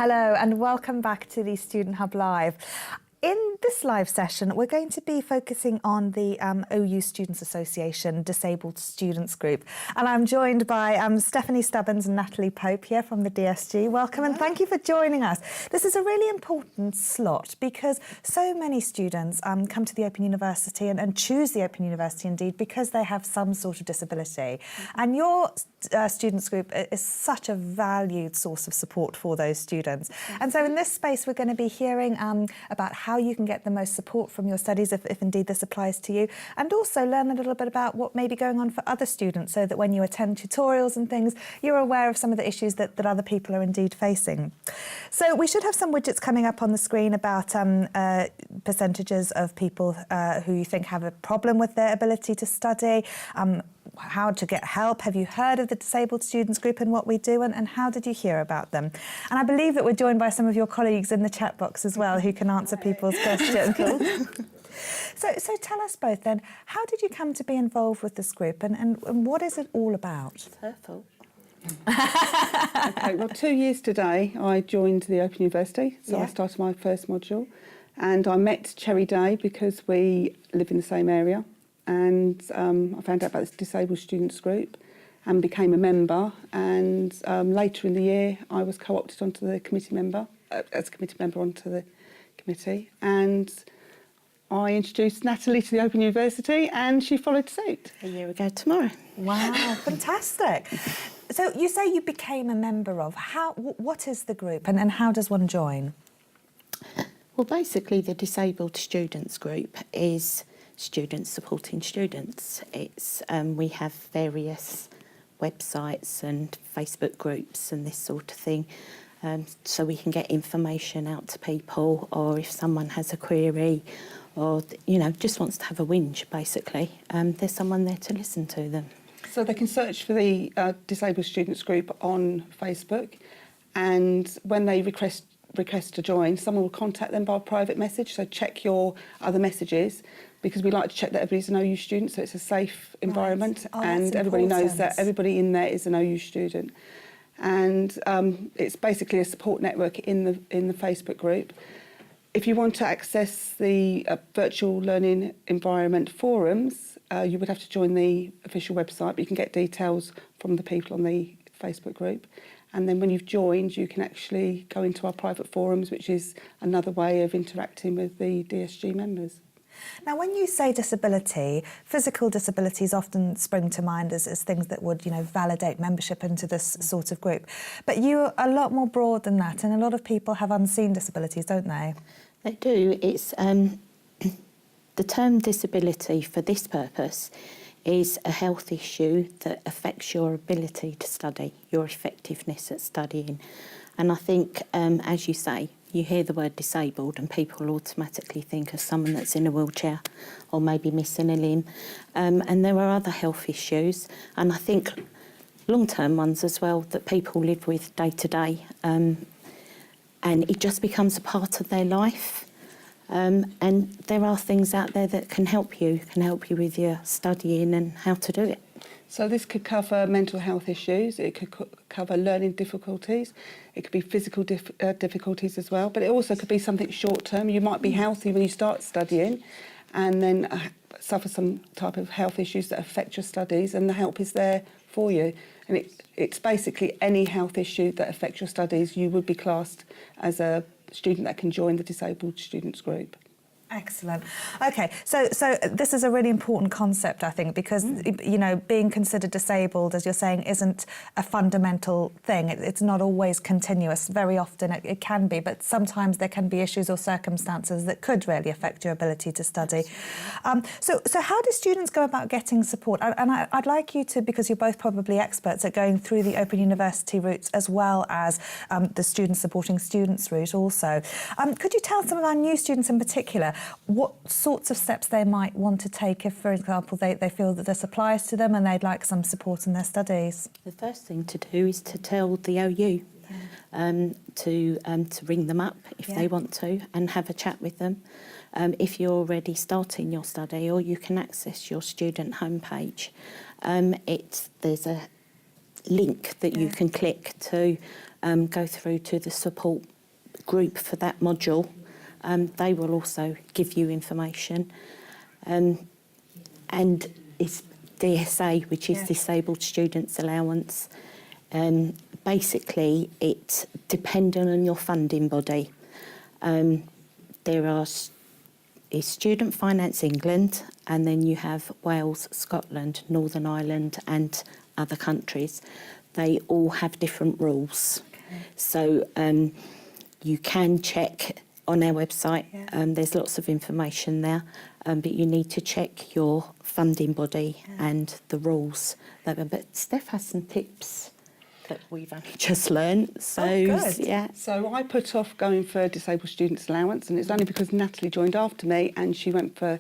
Hello and welcome back to the Student Hub Live. In this live session, we're going to be focusing on the OU Students Association Disabled Students Group. And I'm joined by Stephanie Stubbins and Natalie Pope here from the DSG. Welcome and thank you for joining us. This is a really important slot because so many students come to the Open University and choose the Open University indeed because they have some sort of disability. And your students group is such a valued source of support for those students. And so in this space, we're going to be hearing about how you can get the most support from your studies if indeed this applies to you, and also learn a little bit about what may be going on for other students so that when you attend tutorials and things, you're aware of some of the issues that other people are indeed facing. So we should have some widgets coming up on the screen about percentages of people who you think have a problem with their ability to study, how to get help. Have you heard of the Disabled Students Group and what we do, and how did you hear about them? And I believe that we're joined by some of your colleagues in the chat box as well who can answer people's questions. So tell us both then, how did you come to be involved with this group and what is it all about? It's her fault. Okay, well, 2 years today I joined the Open University, so I started my first module, and I met Cherry Day because we live in the same area, and I found out about this Disabled Students Group and became a member, and later in the year I was co-opted onto the committee member, as a committee member onto the committee, and I introduced Natalie to the Open University and she followed suit. A year ago tomorrow. Wow, fantastic. So you say you became a member of. What is the group and how does one join? Well, basically the Disabled Students Group is students supporting students. It's we have various websites and Facebook groups and this sort of thing, so we can get information out to people, or if someone has a query or just wants to have a whinge, basically, there's someone there to listen to them. So they can search for the Disabled Students Group on Facebook, and when they request to join, someone will contact them by private message, so check your other messages, because we like to check that everybody's an OU student, so it's a safe environment, and everybody knows that everybody in there is an OU student. And it's basically a support network in the Facebook group. If you want to access the virtual learning environment forums, you would have to join the official website, but you can get details from the people on the Facebook group. And then when you've joined, you can actually go into our private forums, which is another way of interacting with the DSG members. Now, when you say disability, physical disabilities often spring to mind as things that would, validate membership into this sort of group. But you're a lot more broad than that, and a lot of people have unseen disabilities, don't they? They do. It's the term disability for this purpose is a health issue that affects your ability to study, your effectiveness at studying. And I think, as you say, you hear the word disabled and people automatically think of someone that's in a wheelchair or maybe missing a limb. And there are other health issues, and I think long-term ones as well, that people live with day to day. And it just becomes a part of their life. And there are things out there that can help you with your studying and how to do it. So this could cover mental health issues, it could cover learning difficulties, it could be physical difficulties as well, but it also could be something short-term. You might be healthy when you start studying and then suffer some type of health issues that affect your studies, and the help is there for you. And it's basically any health issue that affects your studies, you would be classed as a student that can join the Disabled Students Group. Excellent. Okay, so this is a really important concept, I think, because, being considered disabled, as you're saying, isn't a fundamental thing. It's not always continuous. Very often it can be, but sometimes there can be issues or circumstances that could really affect your ability to study. So how do students go about getting support? And I'd like you to, because you're both probably experts at going through the Open University routes as well as the Student Supporting Students route also. Could you tell some of our new students in particular what sorts of steps they might want to take if, for example, they feel that this applies to them and they'd like some support in their studies? The first thing to do is to tell the OU to ring them up if they want to and have a chat with them. If you're already starting your study, or you can access your student homepage. There's a link that you can click to go through to the support group for that module. They will also give you information. And it's DSA, which is Disabled Students Allowance. Basically, it's dependent on your funding body. Is Student Finance England, and then you have Wales, Scotland, Northern Ireland and other countries. They all have different rules. Okay. So you can check on our website. There's lots of information there, but you need to check your funding body and the rules. But Steph has some tips that we've only just learned. So, So I put off going for Disabled Students Allowance, and it's only because Natalie joined after me and she went for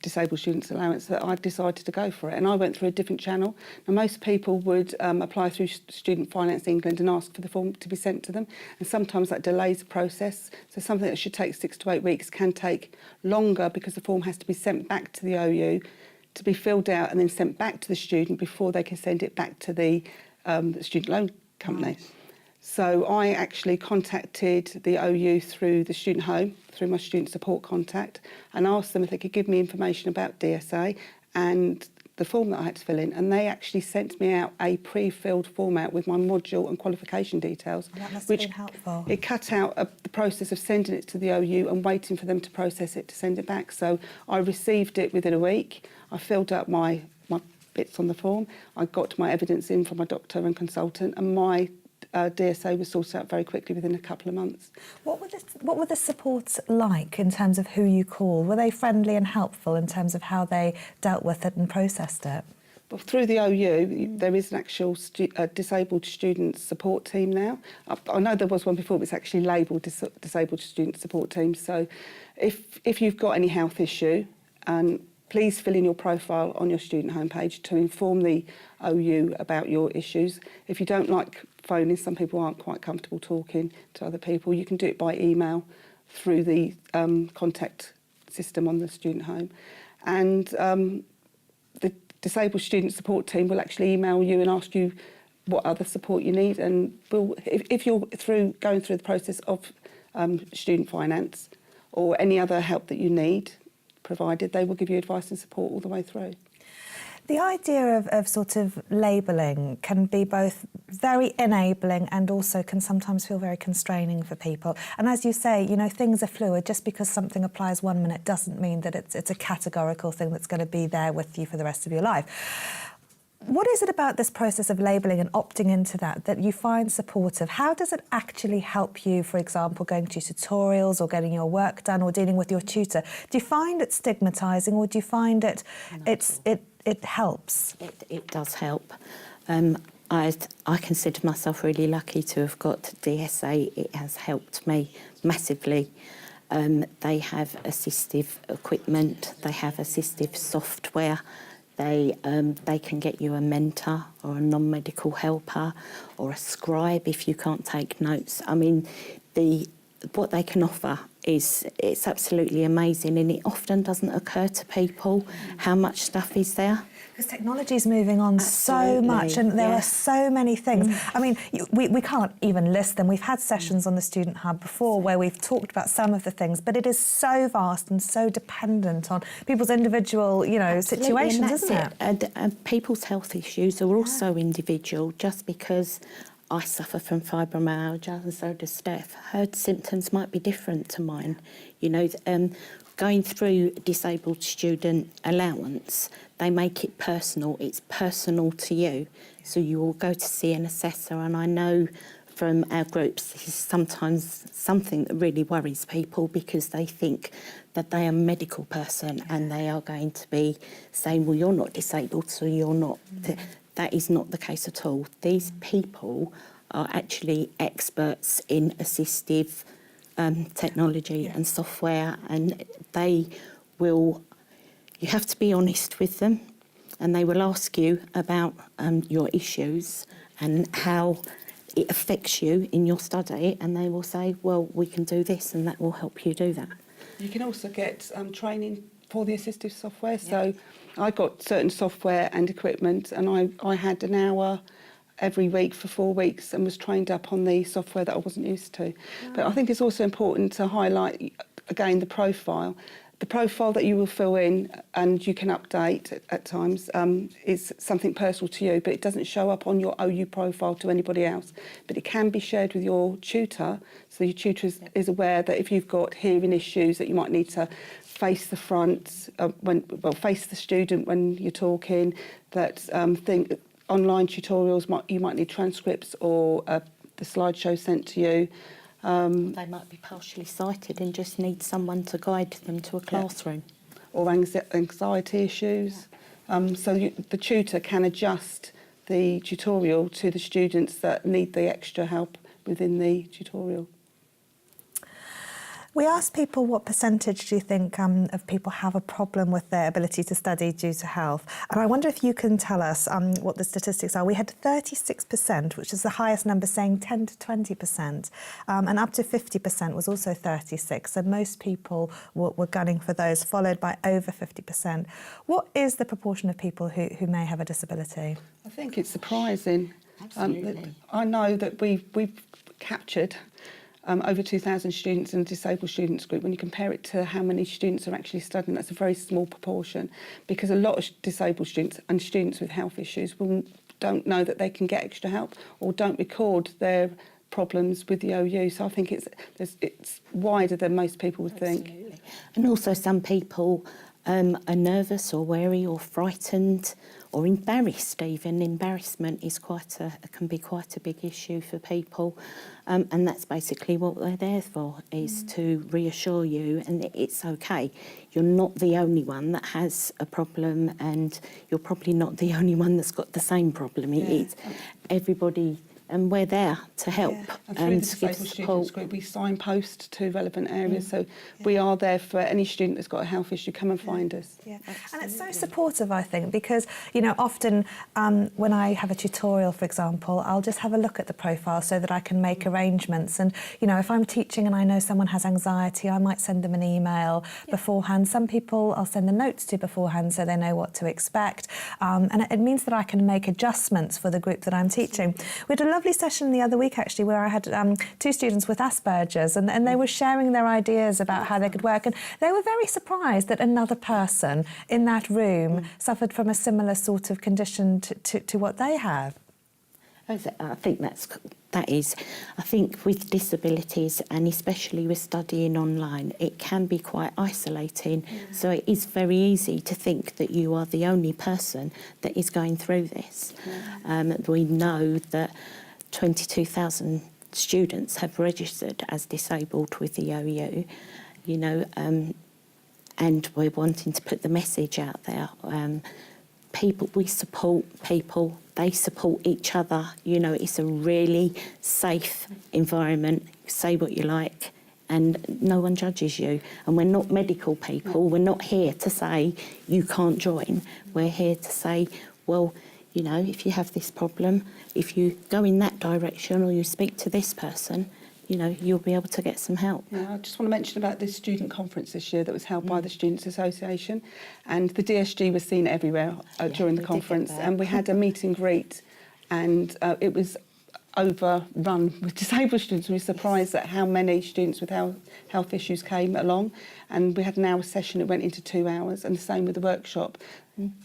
Disabled Students Allowance that I decided to go for it. And I went through a different channel. Now, most people would apply through Student Finance England and ask for the form to be sent to them. And sometimes that delays the process. So something that should take 6 to 8 weeks can take longer because the form has to be sent back to the OU to be filled out and then sent back to the student before they can send it back to the student loan company. Right. So I actually contacted the OU through the student home, through my student support contact, and asked them if they could give me information about DSA and the form that I had to fill in. And they actually sent me out a pre-filled format with my module and qualification details. That must have been helpful. It cut out the process of sending it to the OU and waiting for them to process it to send it back. So I received it within a week. I filled out my bits on the form. I got my evidence in from my doctor and consultant, and my DSA was sorted out very quickly within a couple of months. What were the supports like in terms of who you called? Were they friendly and helpful in terms of how they dealt with it and processed it? But through the OU, there is an actual disabled student support team now. I know there was one before, but it's actually labelled disabled student support team. So if you've got any health issue, please fill in your profile on your student homepage to inform the OU about your issues. If you don't like phoning, some people aren't quite comfortable talking to other people, you can do it by email through the contact system on the student home. And the disabled student support team will actually email you and ask you what other support you need. And if you're going through the process of student finance or any other help that you need, provided, they will give you advice and support all the way through. The idea of sort of labelling can be both very enabling and also can sometimes feel very constraining for people. And as you say, you know, things are fluid. Just because something applies 1 minute doesn't mean that it's a categorical thing that's going to be there with you for the rest of your life. What is it about this process of labelling and opting into that you find supportive? How does it actually help you, for example, going to tutorials or getting your work done or dealing with your tutor? Do you find it stigmatising, or do you find it helps? It does help. I consider myself really lucky to have got DSA. It has helped me massively. They have assistive equipment, they have assistive software. They can get you a mentor or a non-medical helper or a scribe if you can't take notes. I mean, what they can offer it's absolutely amazing, and it often doesn't occur to people how much stuff is there. Because technology is moving on so much, and there are so many things. I mean, we can't even list them. We've had sessions on the Student Hub before where we've talked about some of the things, but it is so vast and so dependent on people's individual, situations, isn't it? And people's health issues are also individual. Just because I suffer from fibromyalgia and so does Steph, her symptoms might be different to mine. Going through disabled student allowance, they make it personal. It's personal to you. So you will go to see an assessor, and I know from our groups this is sometimes something that really worries people because they think that they are a medical person and they are going to be saying, well, you're not disabled, so you're not. That is not the case at all. These people are actually experts in assistive technology and software, and they will, you have to be honest with them, and they will ask you about your issues and how it affects you in your study, and they will say, well, we can do this and that will help you do that. You can also get training for the assistive software. So I got certain software and equipment, and I had an hour every week for 4 weeks and was trained up on the software that I wasn't used to. But I think it's also important to highlight, again, the profile. The profile that you will fill in and you can update at times is something personal to you, but it doesn't show up on your OU profile to anybody else. But it can be shared with your tutor, so your tutor is aware that if you've got hearing issues that you might need to face the front, face the student when you're talking, that online tutorials, you might need transcripts or the slideshow sent to you. They might be partially sighted and just need someone to guide them to a classroom. Or anxiety issues. The tutor can adjust the tutorial to the students that need the extra help within the tutorial. We asked people what percentage do you think of people have a problem with their ability to study due to health. And I wonder if you can tell us what the statistics are. We had 36%, which is the highest number, saying 10 to 20%. And up to 50% was also 36%. So most people were gunning for those, followed by over 50%. What is the proportion of people who may have a disability? I think it's surprising. Absolutely. I know that we've captured over 2,000 students in a disabled students group. When you compare it to how many students are actually studying, that's a very small proportion, because a lot of disabled students and students with health issues don't know that they can get extra help or don't record their problems with the OU. So I think it's wider than most people would think. Absolutely. And also some people are nervous or wary or frightened or embarrassed even. Embarrassment is can be quite a big issue for people. And that's basically what they're there for, is to reassure you and it's okay. You're not the only one that has a problem, and you're probably not the only one that's got the same problem. It's everybody, and we're there to help And through the and Disabled give Students support. Group, we signpost to relevant areas. So we are there for any student that's got a health issue. Come and find us. Yeah, and it's so supportive, I think, because, you know, often when I have a tutorial, for example, I'll just have a look at the profile so that I can make arrangements. And, you know, if I'm teaching and I know someone has anxiety, I might send them an email beforehand. Some people I'll send the notes to beforehand so they know what to expect. And it means that I can make adjustments for the group that I'm teaching. We had a lovely session the other week, actually, where I had 2 students with Asperger's, and they were sharing their ideas about how they could work. And they were very surprised that another person in that room suffered from a similar sort of condition to what they have. I think I think with disabilities, and especially with studying online, it can be quite isolating. So it is very easy to think that you are the only person that is going through this. We know that 22,000 students have registered as disabled with the OU, you know, and we're wanting to put the message out there. We support people, they support each other. You know, it's a really safe environment. Say what you like and no one judges you. And we're not medical people. We're not here to say you can't join. We're here to say, well, you know, if you have this problem, if you go in that direction or you speak to this person, you know, you'll be able to get some help. Yeah, I just want to mention about this student conference this year that was held by the Students' Association, and the DSG was seen everywhere during the conference, and we had a meet and greet, and it was overrun with disabled students. We were surprised at how many students with health issues came along, and we had an hour session that went into 2 hours, and the same with the workshop.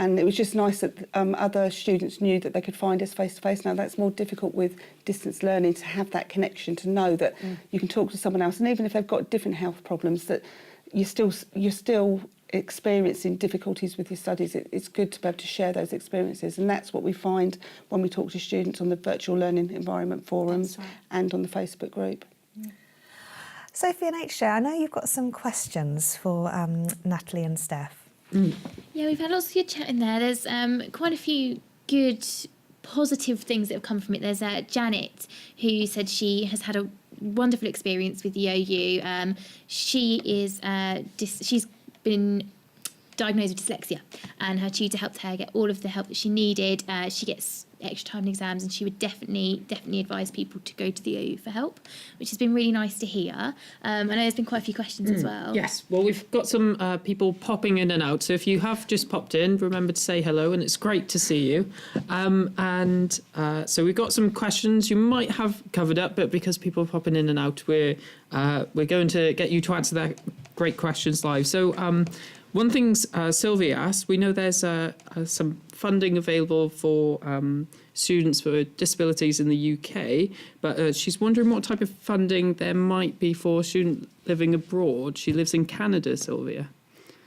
And it was just nice that other students knew that they could find us face to face. Now that's more difficult with distance learning, to have that connection, to know that you can talk to someone else, and even if they've got different health problems, that you're still experiencing difficulties with your studies. It's good to be able to share those experiences, and that's what we find when we talk to students on the virtual learning environment forums and on the Facebook group. Sophie and HJ, I know you've got some questions for Natalie and Steph. Yeah, we've had lots of good chat in there. There's quite a few good positive things that have come from it. There's Janet, who said she has had a wonderful experience with the OU. She's been diagnosed with dyslexia, and her tutor helped her get all of the help that she needed. She gets extra time in exams, and she would definitely advise people to go to the OU for help, which has been really nice to hear. I know there's been quite a few questions as well. Yes, well, we've got some people popping in and out, so if you have just popped in, remember to say hello, and it's great to see you. So we've got some questions you might have covered up, but because people are popping in and out, we're going to get you to answer their great questions live. So one thing Sylvia asked, we know there's some funding available for students with disabilities in the UK, but she's wondering what type of funding there might be for a student living abroad. She lives in Canada, Sylvia.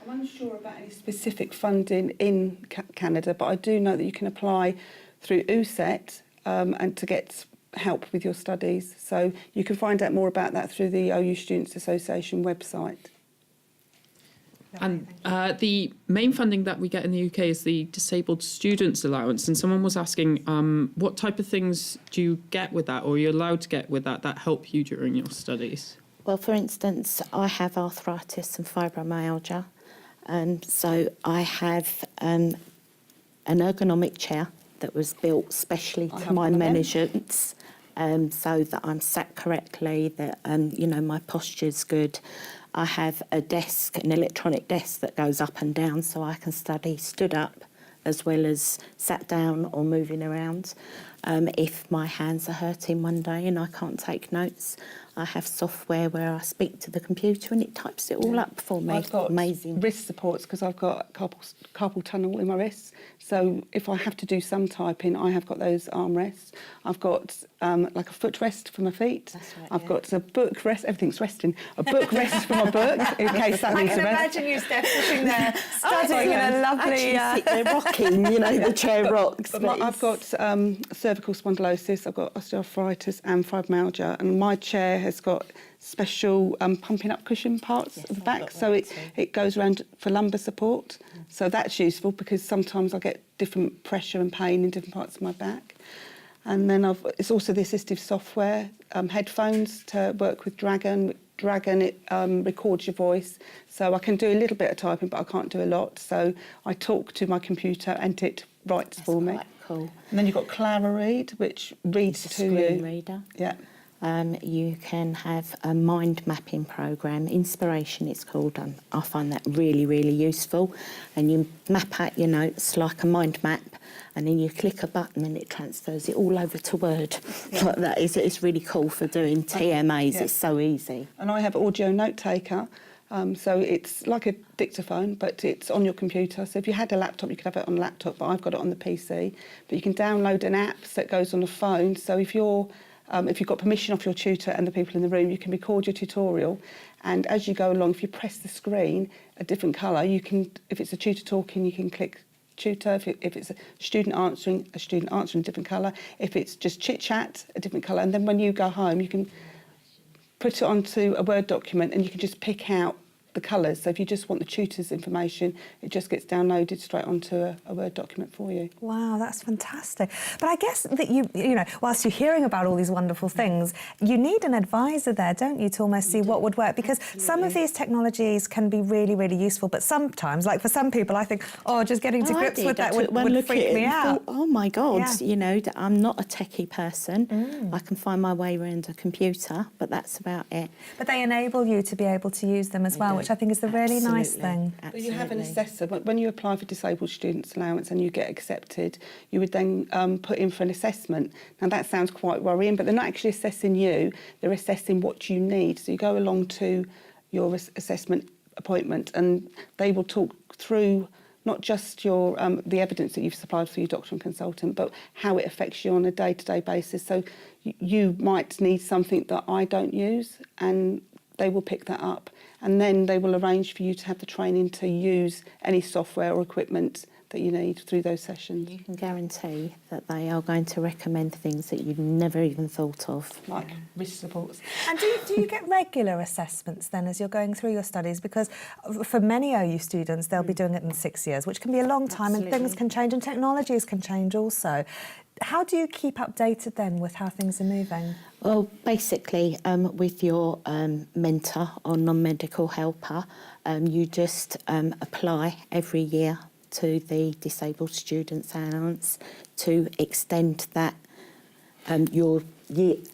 I'm unsure about any specific funding in Canada, but I do know that you can apply through USET and to get help with your studies. So you can find out more about that through the OU Students Association website. And the main funding that we get in the UK is the Disabled Students Allowance. And someone was asking, what type of things do you get with that, or are you allowed to get with that help you during your studies? Well, for instance, I have arthritis and fibromyalgia, so I have an ergonomic chair that was built specially to my measurements, so that I'm sat correctly, that my posture's good. I have a desk, an electronic desk that goes up and down, so I can study stood up as well as sat down or moving around. If my hands are hurting one day and I can't take notes, I have software where I speak to the computer and it types it all up for me. I've got amazing wrist supports because I've got carpal tunnel in my wrists. So if I have to do some typing, I have got those arm rests. I've got like a footrest for my feet. That's right, I've got a book rest. Everything's resting. A book rest for my book in case that I needs can a rest. imagine you, Steph, sitting there studying in a lovely... Actually sit there rocking, the chair rocks. But I've got cervical spondylosis, I've got osteoarthritis and fibromyalgia, and my chair has got special pumping up cushion parts at the I've back, got so that it goes around for lumbar support. So that's useful because sometimes I get different pressure and pain in different parts of my back. And then it's also the assistive software, headphones to work with Dragon. Dragon, it records your voice, so I can do a little bit of typing, but I can't do a lot. So I talk to my computer and it writes for me. Quite cool. And then you've got Clara Read, which reads It's to a screen you. reader. Yeah. You can have a mind mapping program, Inspiration it's called. I find that really, really useful. And you map out your notes like a mind map, and then you click a button and it transfers it all over to Word. Yeah. Like that. It's really cool for doing TMAs. Yeah. It's so easy. And I have audio note taker. So it's like a dictaphone, but it's on your computer. So if you had a laptop, you could have it on a laptop, but I've got it on the PC. But you can download an app that goes on the phone. So if you've got permission off your tutor and the people in the room, you can record your tutorial. And as you go along, if you press the screen, a different colour, you can, if it's a tutor talking, you can click tutor. If it's a student answering a different colour. If it's just chit-chat, a different colour. And then when you go home, you can put it onto a Word document and you can just pick out the colours. So if you just want the tutor's information, it just gets downloaded straight onto a Word document for you. Wow, that's fantastic. But I guess that you know, whilst you're hearing about all these wonderful things, you need an advisor there, don't you, to almost see what would work? Because some of these technologies can be really, really useful, but sometimes, like for some people, I think, just getting to grips with that would freak me out. Oh my God, Yeah. I'm not a techie person. I can find my way around a computer, but that's about it. But they enable you to be able to use them as well, which I think is the really nice thing. But you have an assessor. When you apply for Disabled Students Allowance and you get accepted, you would then put in for an assessment. Now that sounds quite worrying, but they're not actually assessing you, they're assessing what you need. So you go along to your assessment appointment and they will talk through not just your the evidence that you've supplied for your doctor and consultant, but how it affects you on a day-to-day basis. So you might need something that I don't use, and they will pick that up. And then they will arrange for you to have the training to use any software or equipment that you need through those sessions. You can guarantee that they are going to recommend things that you've never even thought of. Like wrist supports. And do you get regular assessments then as you're going through your studies? Because for many OU students, they'll be doing it in 6 years, which can be a long time, and things Absolutely. can change and technologies can change also. how do you keep updated then with how things are moving? Well, basically, with your mentor or non-medical helper, you just apply every year to the Disabled Students Allowance to extend that your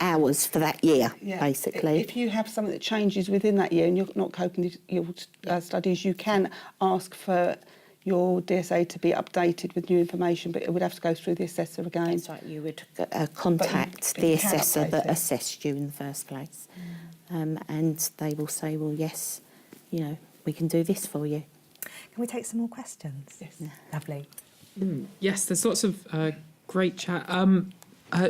hours for that year, basically. If you have something that changes within that year and you're not coping with your studies, you can ask for your DSA to be updated with new information, but it would have to go through the assessor again. That's right, you would contact But the you can assessor update that it. assessed you in the first place. And they will say, well, yes, you know, we can do this for you. Can we take some more questions? Yes. Lovely. Yes, there's lots of great chat.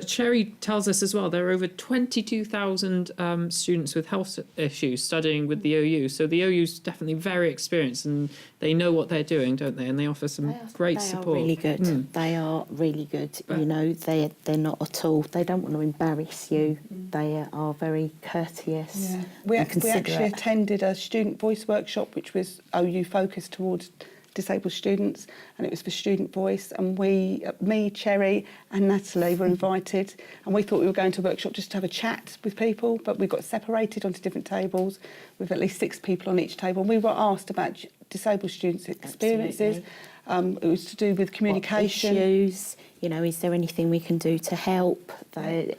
Sherry tells us as well there are over 22,000 students with health issues studying with the OU. So the OU's definitely very experienced and they know what they're doing, don't they? And they offer some great support. They are really good. They are really good. You know, they're not at all. They don't want to embarrass you. They are very courteous. Yeah. We and actually considerate. attended a student voice workshop which was OU focused towards disabled students, and it was for student voice, and me, Cherry and Natalie were invited, and we thought we were going to a workshop just to have a chat with people, but we got separated onto different tables with at least 6 people on each table, and we were asked about disabled students' experiences. It was to do with communication. What issues, you know, is there anything we can do to help? They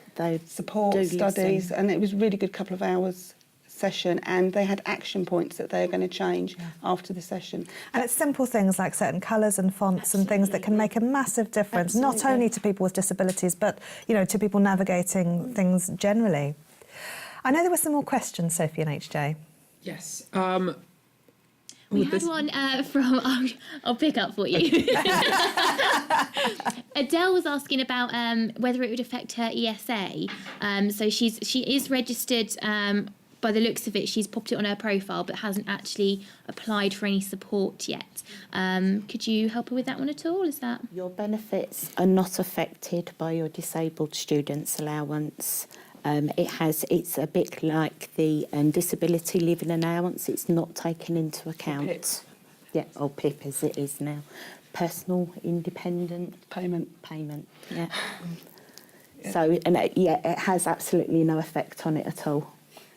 Support, do studies, listen. and it was a really good couple of hours session, and they had action points that they're going to change after the session. And it's simple things like certain colours and fonts and things that can make a massive difference, not only to people with disabilities, but, you know, to people navigating things generally. I know there were some more questions, Sophie and HJ. Yes. We had one from, I'll pick up for you. Adele was asking about whether it would affect her ESA. So she is registered, by the looks of it, she's popped it on her profile, but hasn't actually applied for any support yet. Could you help her with that one at all? Is that? Your benefits are not affected by your disabled students allowance. It's a bit like the disability living allowance. It's not taken into account. PIP. Yeah, or PIP as it is now. Personal independent Payment. Yeah. So, and it has absolutely no effect on it at all.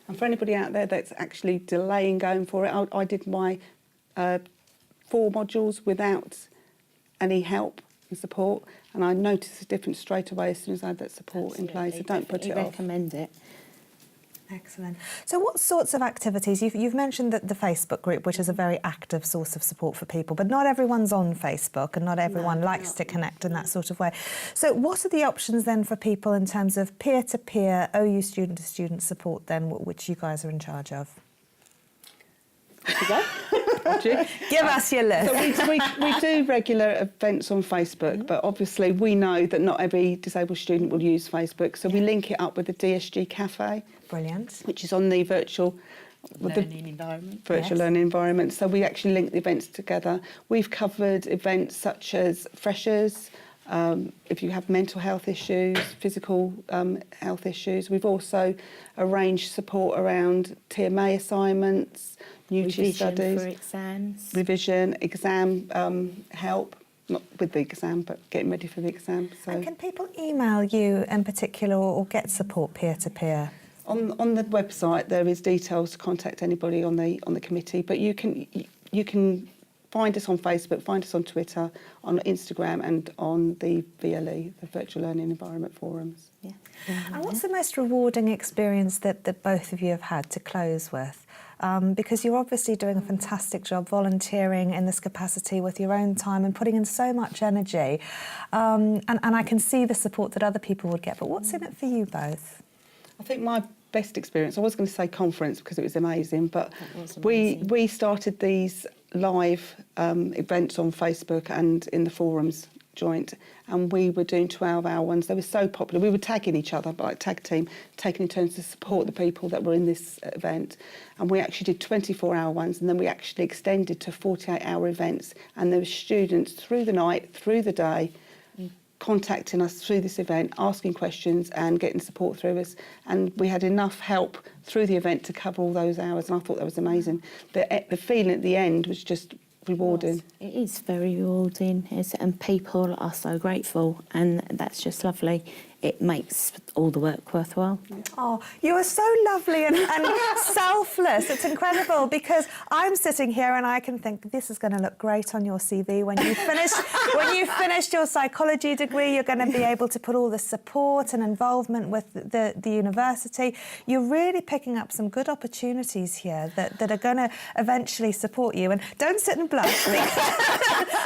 And for anybody out there that's actually delaying going for it, I did my 4 modules without any help and support, and I noticed a difference straight away as soon as I had that support in place. So don't put it I off. recommend it. Excellent. So what sorts of activities? You've mentioned that the Facebook group, which is a very active source of support for people, but not everyone's on Facebook and not everyone likes to connect in that sort of way. So what are the options then for people in terms of peer-to-peer, OU student-to-student support then, which you guys are in charge of? Give us your list. So we do regular events on Facebook, but obviously we know that not every disabled student will use Facebook, so we link it up with the DSG Cafe, Brilliant. which is on the virtual Environment. Yes. learning environment. So we actually link the events together. We've covered events such as freshers, if you have mental health issues, physical health issues. We've also arranged support around TMA assignments, Revision studies, for exams. revision, exam help, not with the exam, but getting ready for the exam. So And can people email you in particular or get support peer-to-peer? on the website there is details to contact anybody on the committee, but you can find us on Facebook, find us on Twitter, on Instagram, and on the VLE, the Virtual Learning Environment Forums. Yeah. And what's the most rewarding experience that both of you have had to close with? Because you're obviously doing a fantastic job volunteering in this capacity with your own time and putting in so much energy. And I can see the support that other people would get. But what's in it for you both? I think my best experience, I was going to say conference because it was amazing, but That was amazing. we started these live events on Facebook and in the forums joint, and we were doing 12-hour ones. They were so popular. We were tagging each other, like tag team, taking in turns to support the people that were in this event. And we actually did 24-hour ones, and then we actually extended to 48-hour events. And there were students through the night, through the day, contacting us through this event, asking questions and getting support through us. And we had enough help through the event to cover all those hours, and I thought that was amazing. The feeling at the end was just rewarding. It is very rewarding, and people are so grateful, and that's just lovely. It makes all the work worthwhile. Oh, you are so lovely and selfless. It's incredible because I'm sitting here and I can think this is going to look great on your CV when you finish your psychology degree. You're going to be able to put all the support and involvement with the university. You're really picking up some good opportunities here that are going to eventually support you. And don't sit and blush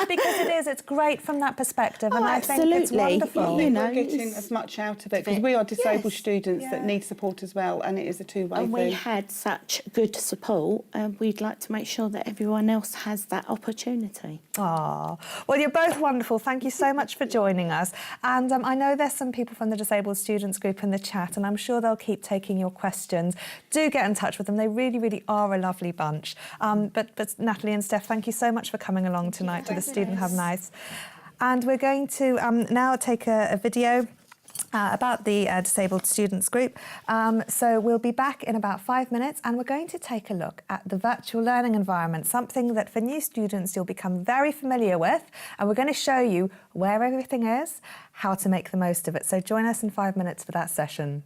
because it's great from that perspective. And I think it's wonderful. You know, we're getting as much out of it because we are disabled students that need support as well, and it is a two-way And thing. we had such good support, and we'd like to make sure that everyone else has that opportunity. Oh, well, you're both wonderful. Thank you so much for joining us. And I know there's some people from the Disabled Students Group in the chat, and I'm sure they'll keep taking your questions. Do get in touch with them. They really, really are a lovely bunch. But Natalie and Steph, thank you so much for coming along tonight to the Student Hub Nice. And we're going to now take a video about the Disabled Students Group. So we'll be back in about 5 minutes and we're going to take a look at the virtual learning environment, something that for new students you'll become very familiar with, and we're going to show you where everything is, how to make the most of it. So join us in 5 minutes for that session.